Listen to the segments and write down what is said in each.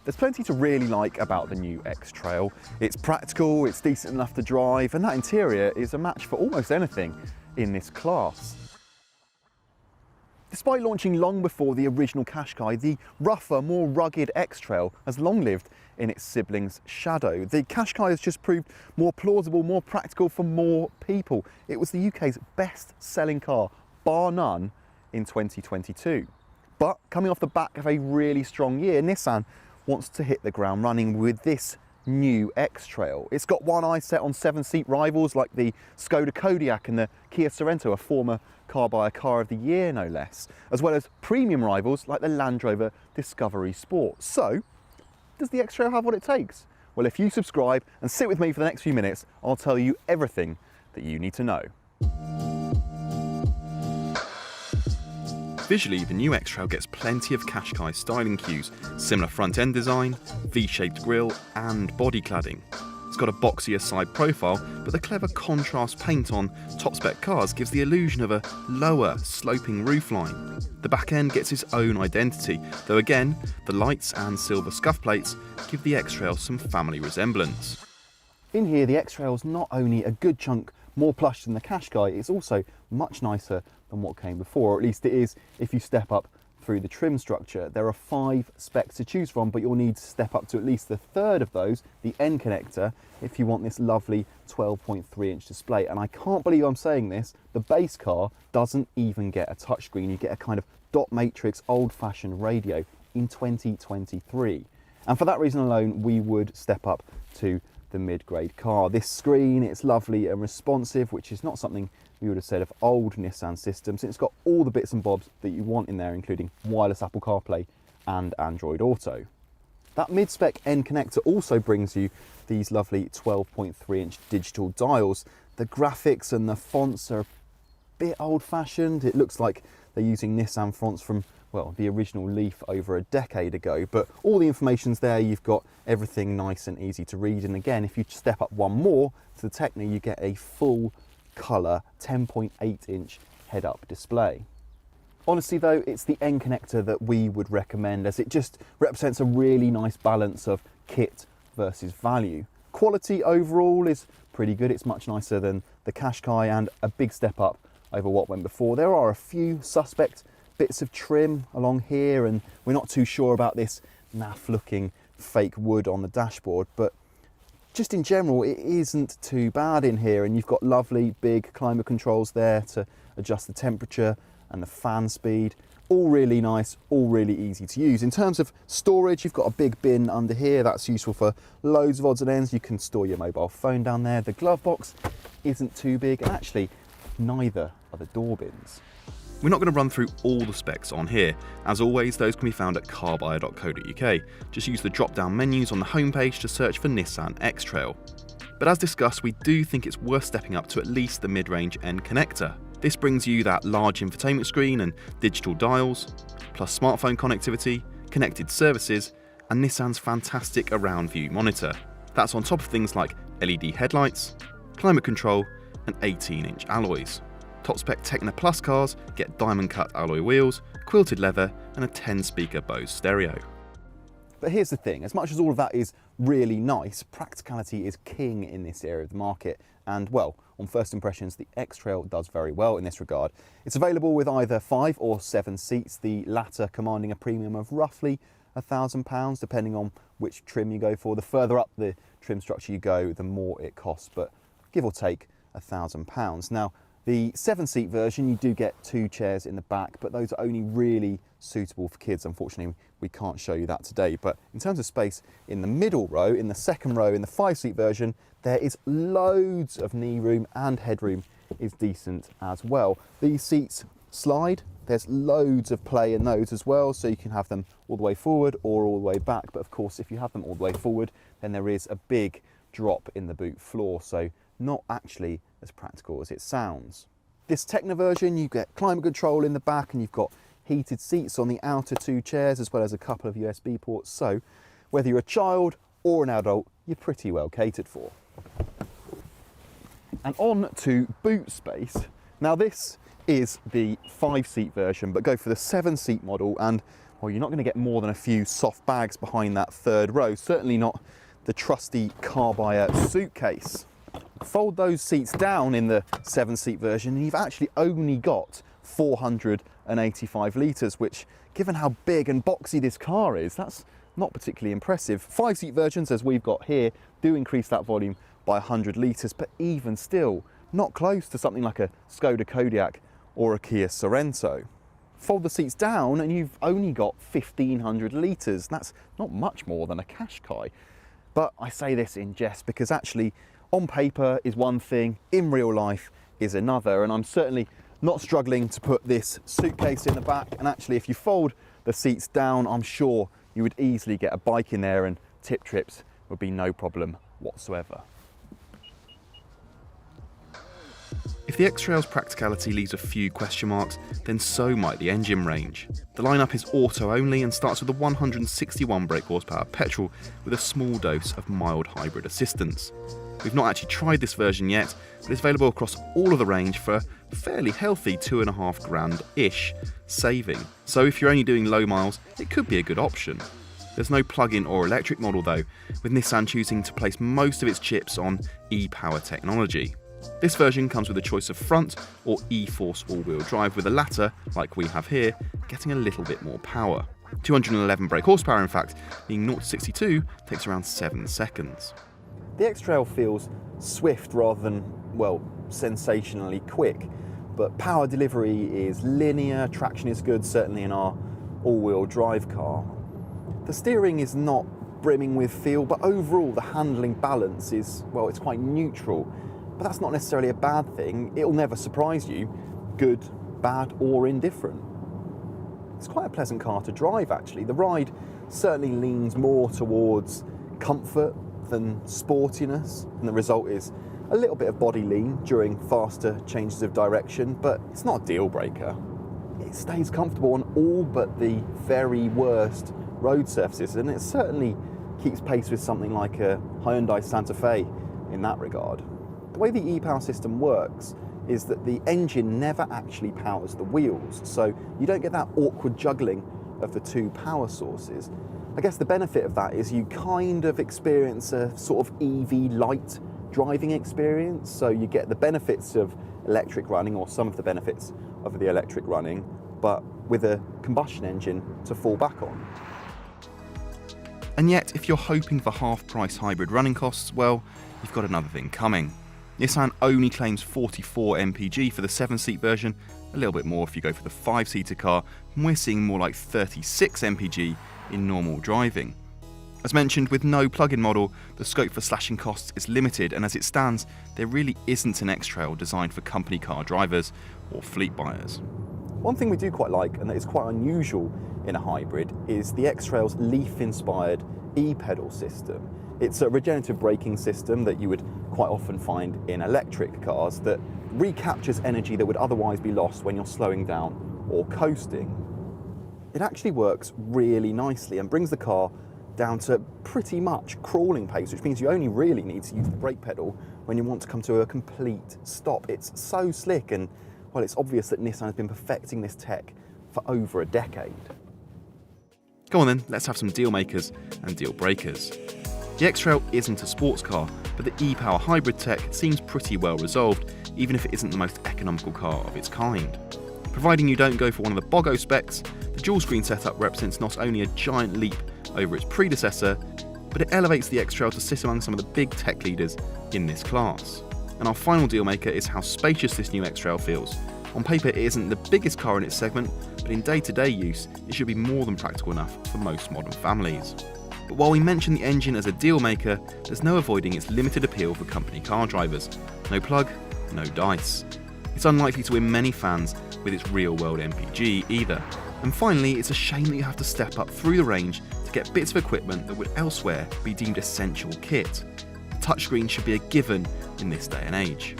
There's plenty to really like about the new X-Trail. It's practical, it's decent enough to drive, and that interior is a match for almost anything in this class. Despite launching long before the original Qashqai, the rougher, more rugged X-Trail has long lived in its sibling's shadow. The Qashqai has just proved more plausible, more practical for more people. It was the UK's best-selling car, bar none, in 2022. But coming off the back of a really strong year, Nissan wants to hit the ground running with this new X-Trail. It's got one eye set on 7-seat rivals like the Skoda Kodiaq and the Kia Sorento, a former car buyer car of the year no less, as well as premium rivals like the Land Rover Discovery Sport. So, does the X-Trail have what it takes? Well, if you subscribe and sit with me for the next few minutes, I'll tell you everything that you need to know. Visually, the new X-Trail gets plenty of Qashqai styling cues, similar front end design, V-shaped grille and body cladding. It's got a boxier side profile, but the clever contrast paint on top spec cars gives the illusion of a lower, sloping roofline. The back end gets its own identity, though again, the lights and silver scuff plates give the X-Trail some family resemblance. In here, the X-Trail is not only a good chunk more plush than the Qashqai, it's also much nicer than what came before, or at least it is if you step up through the trim structure. There are 5 specs to choose from, but you'll need to step up to at least the third of those, the N connector, if you want this lovely 12.3-inch display. And I can't believe I'm saying this, the base car doesn't even get a touchscreen. You get a kind of dot matrix old-fashioned radio in 2023. And for that reason alone, we would step up to the mid-grade car. This screen, it's lovely and responsive, which is not something we would have said of old Nissan systems. It's got all the bits and bobs that you want in there, including wireless Apple CarPlay and Android Auto. That mid-spec N connector also brings you these lovely 12.3-inch digital dials. The graphics and the fonts are a bit old-fashioned. It looks like they're using Nissan fonts from, well, the original Leaf over a decade ago, but all the information's there. You've got everything nice and easy to read. And again, if you step up one more to the Techno, you get a full colour 10.8-inch head-up display. Honestly though, it's the N connector that we would recommend, as it just represents a really nice balance of kit versus value. Quality overall is pretty good. It's much nicer than the Qashqai and a big step up over what went before. There are a few suspect bits of trim along here, and we're not too sure about this naff looking fake wood on the dashboard, but just in general, it isn't too bad in here. And you've got lovely big climate controls there to adjust the temperature and the fan speed. All really nice, all really easy to use. In terms of storage, you've got a big bin under here. That's useful for loads of odds and ends. You can store your mobile phone down there. The glove box isn't too big, and actually neither are the door bins. We're not going to run through all the specs on here. As always, those can be found at carbuyer.co.uk. Just use the drop-down menus on the homepage to search for Nissan X-Trail. But as discussed, we do think it's worth stepping up to at least the mid-range N connector. This brings you that large infotainment screen and digital dials, plus smartphone connectivity, connected services, and Nissan's fantastic around view monitor. That's on top of things like LED headlights, climate control, and 18-inch alloys. Top spec Techno Plus cars get diamond cut alloy wheels, quilted leather, and a 10-speaker Bose stereo. But here's the thing, as much as all of that is really nice, practicality is king in this area of the market. And well, on first impressions, the X-Trail does very well in this regard. It's available with either 5 or 7 seats, the latter commanding a premium of roughly £1,000, depending on which trim you go for. The further up the trim structure you go, the more it costs, but give or take £1,000. Now, the 7-seat version, you do get 2 chairs in the back, but those are only really suitable for kids. Unfortunately, we can't show you that today. But in terms of space in the middle row, in the second row, in the 5-seat version, there is loads of knee room, and headroom is decent as well. These seats slide. There's loads of play in those as well, so you can have them all the way forward or all the way back. But of course, if you have them all the way forward, then there is a big drop in the boot floor, so not actually as practical as it sounds. This Techno version, you get climate control in the back, and you've got heated seats on the outer 2 chairs, as well as a couple of USB ports. So whether you're a child or an adult, you're pretty well catered for. And on to boot space. Now this is the 5-seat version, but go for the 7-seat model, and well, you're not going to get more than a few soft bags behind that third row, certainly not the trusty car buyer suitcase. Fold those seats down in the 7-seat version and you've actually only got 485 litres, which, given how big and boxy this car is, that's not particularly impressive. 5-seat versions, as we've got here, do increase that volume by 100 litres, but even still, not close to something like a Skoda Kodiaq or a Kia Sorento. Fold the seats down and you've only got 1,500 litres. That's not much more than a Qashqai. But I say this in jest because actually, on paper is one thing, in real life is another, and I'm certainly not struggling to put this suitcase in the back, and actually if you fold the seats down, I'm sure you would easily get a bike in there and tip trips would be no problem whatsoever. If the X-Trail's practicality leaves a few question marks, then so might the engine range. The lineup is auto only and starts with a 161 brake horsepower petrol with a small dose of mild hybrid assistance. We've not actually tried this version yet, but it's available across all of the range for a fairly healthy £2.5 grand-ish saving. So if you're only doing low miles, it could be a good option. There's no plug-in or electric model though, with Nissan choosing to place most of its chips on e-power technology. This version comes with a choice of front or e-force all-wheel drive, with the latter, like we have here, getting a little bit more power. 211 brake horsepower in fact, being 0 to 62 takes around 7 seconds. The X-Trail feels swift rather than, well, sensationally quick, but power delivery is linear, traction is good, certainly in our all-wheel drive car. The steering is not brimming with feel, but overall the handling balance is, well, it's quite neutral. But that's not necessarily a bad thing. It'll never surprise you, good, bad or indifferent. It's quite a pleasant car to drive actually. The ride certainly leans more towards comfort than sportiness, and the result is a little bit of body lean during faster changes of direction, but it's not a deal breaker. It stays comfortable on all but the very worst road surfaces, and it certainly keeps pace with something like a Hyundai Santa Fe in that regard. The way the e-power system works is that the engine never actually powers the wheels, so you don't get that awkward juggling of the two power sources. I guess the benefit of that is you kind of experience a sort of EV light driving experience, so you get the benefits of electric running, or some of the benefits of the electric running, but with a combustion engine to fall back on. And yet, if you're hoping for half-price hybrid running costs, well, you've got another thing coming. Nissan only claims 44 mpg for the 7-seat version, a little bit more if you go for the 5-seater car, and we're seeing more like 36 mpg in normal driving. As mentioned, with no plug-in model, the scope for slashing costs is limited, and as it stands, there really isn't an X-Trail designed for company car drivers or fleet buyers. One thing we do quite like, and that is quite unusual in a hybrid, is the X-Trail's Leaf-inspired e-pedal system. It's a regenerative braking system that you would quite often find in electric cars that recaptures energy that would otherwise be lost when you're slowing down or coasting. It actually works really nicely and brings the car down to pretty much crawling pace, which means you only really need to use the brake pedal when you want to come to a complete stop. It's so slick, and well, it's obvious that Nissan has been perfecting this tech for over a decade. Go on then, let's have some deal makers and deal breakers. The X-Trail isn't a sports car, but the e-power hybrid tech seems pretty well resolved, even if it isn't the most economical car of its kind. Providing you don't go for one of the BOGO specs, the dual screen setup represents not only a giant leap over its predecessor, but it elevates the X-Trail to sit among some of the big tech leaders in this class. And our final deal maker is how spacious this new X-Trail feels. On paper it isn't the biggest car in its segment, but in day-to-day use it should be more than practical enough for most modern families. But while we mention the engine as a deal maker, there's no avoiding its limited appeal for company car drivers. No plug, no dice. It's unlikely to win many fans with its real-world MPG either. And finally, it's a shame that you have to step up through the range to get bits of equipment that would elsewhere be deemed essential kit. A touchscreen should be a given in this day and age.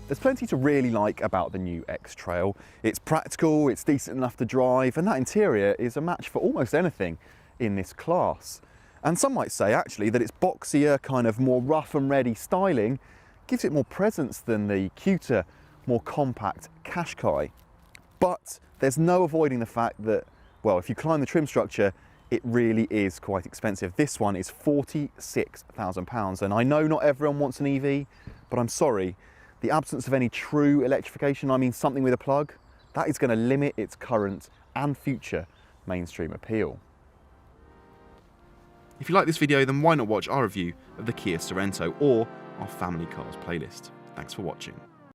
There's plenty to really like about the new X-Trail. It's practical, it's decent enough to drive, and that interior is a match for almost anything in this class. And some might say actually that its boxier, kind of more rough and ready styling gives it more presence than the cuter, more compact Qashqai. But there's no avoiding the fact that, well, if you climb the trim structure, it really is quite expensive. This one is £46,000, and I know not everyone wants an EV, but I'm sorry, the absence of any true electrification, I mean something with a plug, that is going to limit its current and future mainstream appeal. If you like this video, then why not watch our review of the Kia Sorento or our Family Cars playlist. Thanks for watching.